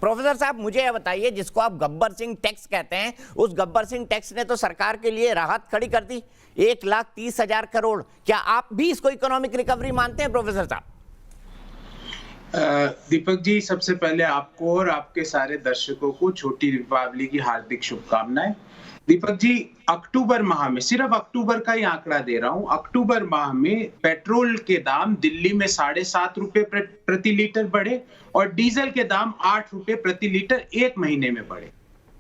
Professor साहब मुझे यह बताइए, जिसको आप गब्बर सिंह टैक्स कहते हैं, उस गब्बर सिंह टैक्स ने तो सरकार के लिए राहत खड़ी कर दी, 1,30,000 करोड़। क्या आप भी इसको इकोनॉमिक रिकवरी मानते हैं प्रोफेसर साहब? दीपक जी, सबसे पहले आपको और आपके सारे दर्शकों को छोटी दीपावली की हार्दिक शुभकामनाएं। दीपक जी, अक्टूबर माह में, सिर्फ अक्टूबर का ही आंकड़ा दे रहा हूं, अक्टूबर माह में पेट्रोल के दाम दिल्ली में 7.5 रुपए प्रति लीटर बढ़े और डीजल के दाम 8 रुपए प्रति लीटर एक महीने में बढ़े।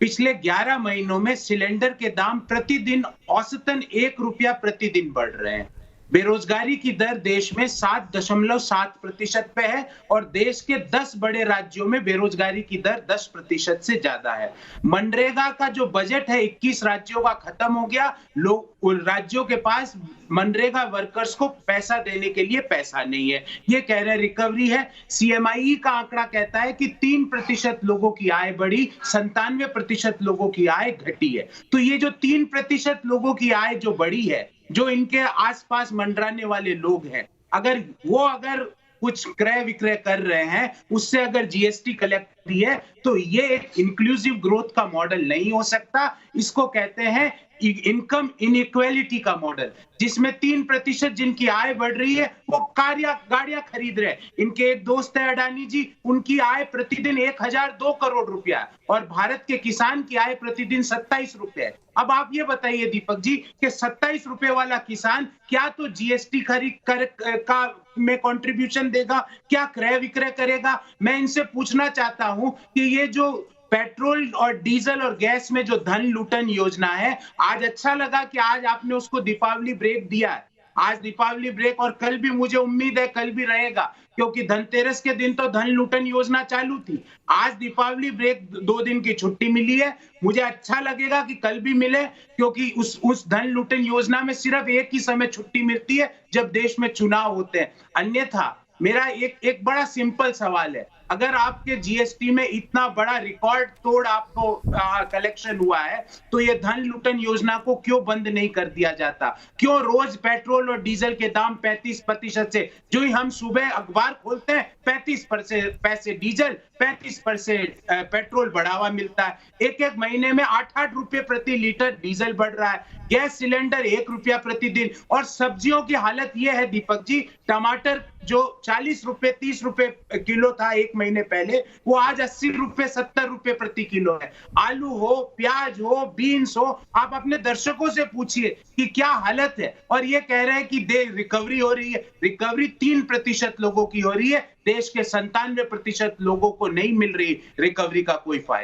पिछले 11 महीनों में सिलेंडर के दाम प्रतिदिन औसतन 1 रुपया प्रतिदिन बढ़ रहे हैं। बेरोजगारी की दर देश में 7.7% पे है और देश के 10 बड़े राज्यों में बेरोजगारी की दर 10% से ज्यादा है। मनरेगा का जो बजट है 21 राज्यों का खत्म हो गया। लोग राज्यों के पास मनरेगा वर्कर्स को पैसा देने के लिए पैसा नहीं है। ये कह रहे रिकवरी है। सीएमआई का आंकड़ा कहता है कि 3% लोगों की आय बढ़ी, 97% लोगों की आय घटी है। तो ये जो 3% लोगों की आय जो बढ़ी है, जो इनके आसपास मंडराने वाले लोग हैं, अगर कुछ क्रय विक्रय कर रहे हैं, उससे अगर जीएसटी कलेक्ट की है, तो ये एक इंक्लूसिव ग्रोथ का मॉडल नहीं हो सकता। इसको कहते हैं इनकम इनइक्वालिटी का मॉडल, जिसमें 3% जिनकी आय बढ़ रही है वो गाड़ियां खरीद रहे हैं। इनके एक दोस्त है अडानी जी, उनकी आय प्रतिदिन 1,002 करोड़ रुपया और भारत के किसान की आय प्रतिदिन 27 रुपए है। अब आप ये बताइए दीपक जी कि 27 रुपए वाला किसान क्या तो जीएसटी में कंट्रीब्यूशन देगा, क्या क्रय विक्रय करेगा? मैं इनसे पूछना चाहता हूं कि ये जो पेट्रोल और डीजल और गैस में जो धन लूटन योजना है, आज अच्छा लगा कि आज आपने उसको दीपावली ब्रेक दिया है। आज दीपावली ब्रेक, और कल भी मुझे उम्मीद है कल भी रहेगा, क्योंकि धनतेरस के दिन तो धन लूटन योजना चालू थी। आज दीपावली ब्रेक 2 दिन की छुट्टी मिली है। मुझे अच्छा लगेगा कि कल भी मिले, क्योंकि उस धन लूटन योजना में सिर्फ एक ही समय छुट्टी मिलती है जब देश में चुनाव होते हैं। अन्यथा मेरा एक बड़ा सिंपल सवाल है, अगर आपके जीएसटी में इतना बड़ा रिकॉर्ड तोड़ आपको कलेक्शन हुआ है, तो ये धन लूटन योजना को क्यों बंद नहीं कर दिया जाता? क्यों रोज पेट्रोल और डीजल के दाम 35% से, जो ही हम सुबह अखबार खोलते हैं 35 पैसे डीजल, 35% पेट्रोल बढ़ावा मिलता है। एक महीने में 8-8 रुपए प्रति लीटर डीजल बढ़ रहा है, गैस सिलेंडर 1 रुपया प्रतिदिन। और सब्जियों की हालत यह है दीपक जी, टमाटर जो 40 रुपए 30 रुपए किलो था एक महीने पहले, वो आज 80 रुपए 70 रुपए प्रति किलो है। आलू हो, प्याज हो, बीन्स हो, आप अपने दर्शकों से पूछिए कि क्या हालत है। और ये कह रहे हैं कि रिकवरी हो रही है। रिकवरी 3% लोगों की हो रही है, देश के 97% लोगों को नहीं मिल रही रिकवरी का कोई फायदा।